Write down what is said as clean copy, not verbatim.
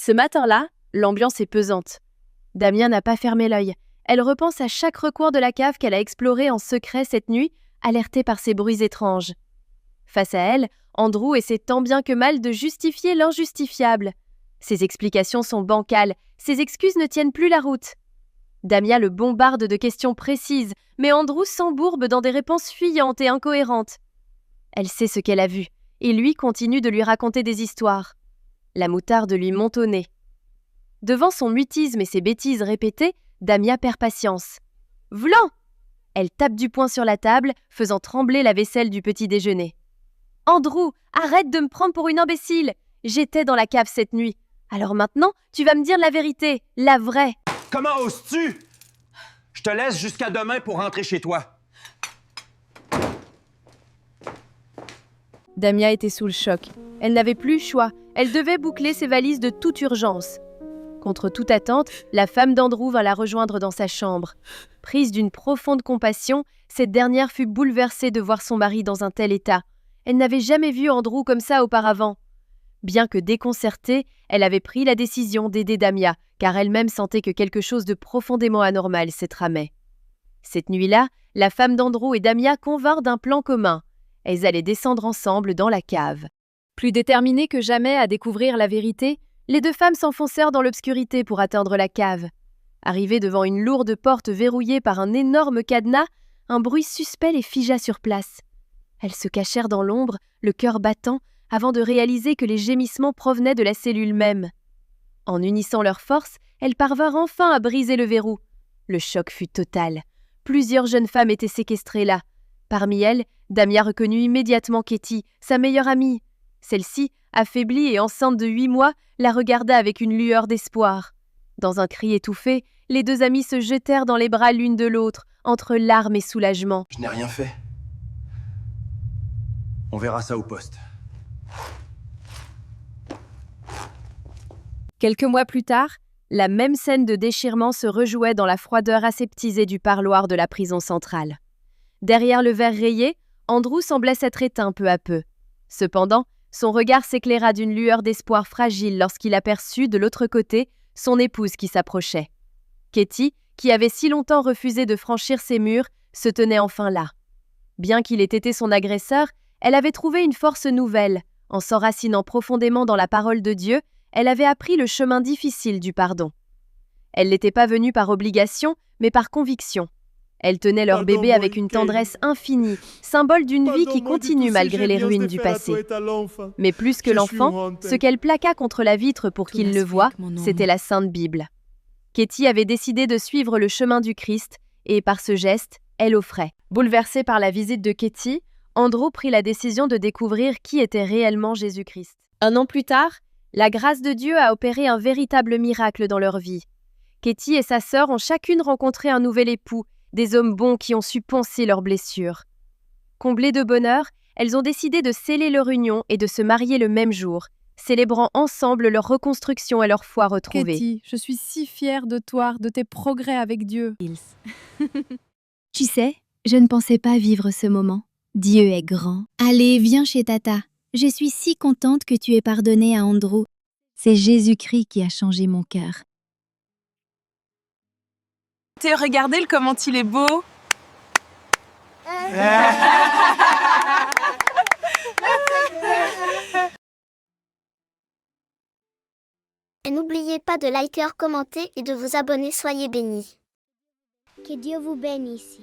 Ce matin-là, l'ambiance est pesante. Damia n'a pas fermé l'œil. Elle repense à chaque recoin de la cave qu'elle a exploré en secret cette nuit, alertée par ces bruits étranges. Face à elle, Andrew essaie tant bien que mal de justifier l'injustifiable. Ses explications sont bancales, ses excuses ne tiennent plus la route. Damia le bombarde de questions précises, mais Andrew s'embourbe dans des réponses fuyantes et incohérentes. Elle sait ce qu'elle a vu, et lui continue de lui raconter des histoires. La moutarde lui monte au nez. Devant son mutisme et ses bêtises répétées, Damia perd patience. « V'lan !» Elle tape du poing sur la table, faisant trembler la vaisselle du petit déjeuner. « Andrew, arrête de me prendre pour une imbécile! J'étais dans la cave cette nuit. Alors maintenant, tu vas me dire la vérité, la vraie. » Comment oses-tu? Je te laisse jusqu'à demain pour rentrer chez toi. Damia était sous le choc. Elle n'avait plus le choix. Elle devait boucler ses valises de toute urgence. Contre toute attente, la femme d'Andrew vint la rejoindre dans sa chambre. Prise d'une profonde compassion, cette dernière fut bouleversée de voir son mari dans un tel état. Elle n'avait jamais vu Andrew comme ça auparavant. Bien que déconcertée, elle avait pris la décision d'aider Damia, car elle-même sentait que quelque chose de profondément anormal s'y tramait. Cette nuit-là, la femme d'Andrew et Damia convinrent d'un plan commun. Elles allaient descendre ensemble dans la cave. Plus déterminées que jamais à découvrir la vérité, les deux femmes s'enfoncèrent dans l'obscurité pour atteindre la cave. Arrivées devant une lourde porte verrouillée par un énorme cadenas, un bruit suspect les figea sur place. Elles se cachèrent dans l'ombre, le cœur battant, avant de réaliser que les gémissements provenaient de la cellule même. En unissant leurs forces, elles parvinrent enfin à briser le verrou. Le choc fut total. Plusieurs jeunes femmes étaient séquestrées là. Parmi elles, Damia reconnut immédiatement Katie, sa meilleure amie. Celle-ci, affaiblie et enceinte de 8 mois, la regarda avec une lueur d'espoir. Dans un cri étouffé, les deux amies se jetèrent dans les bras l'une de l'autre, entre larmes et soulagement. Je n'ai rien fait. On verra ça au poste. Quelques mois plus tard, la même scène de déchirement se rejouait dans la froideur aseptisée du parloir de la prison centrale. Derrière le verre rayé, Andrew semblait s'être éteint peu à peu. Cependant, son regard s'éclaira d'une lueur d'espoir fragile lorsqu'il aperçut, de l'autre côté, son épouse qui s'approchait. Katie, qui avait si longtemps refusé de franchir ses murs, se tenait enfin là. Bien qu'il ait été son agresseur, elle avait trouvé une force nouvelle. En s'enracinant profondément dans la parole de Dieu, elle avait appris le chemin difficile du pardon. Elle n'était pas venue par obligation, mais par conviction. Elle tenait leur bébé avec une tendresse infinie, symbole d'une vie qui continue malgré les ruines du passé. Mais plus que l'enfant, ce qu'elle plaqua contre la vitre pour qu'il le voie, c'était la Sainte Bible. Katie avait décidé de suivre le chemin du Christ, et par ce geste, elle offrait. Bouleversée par la visite de Katie, Andrew prit la décision de découvrir qui était réellement Jésus-Christ. 1 an plus tard, la grâce de Dieu a opéré un véritable miracle dans leur vie. Katie et sa sœur ont chacune rencontré un nouvel époux, des hommes bons qui ont su panser leurs blessures. Comblées de bonheur, elles ont décidé de sceller leur union et de se marier le même jour, célébrant ensemble leur reconstruction et leur foi retrouvée. Katie, je suis si fière de toi, de tes progrès avec Dieu. Tu sais, je ne pensais pas vivre ce moment. Dieu est grand. Allez, viens chez Tata. Je suis si contente que tu aies pardonné à Andrew. C'est Jésus-Christ qui a changé mon cœur. Regardez comment il est beau. Et n'oubliez pas de liker, commenter et de vous abonner. Soyez bénis. Que Dieu vous bénisse.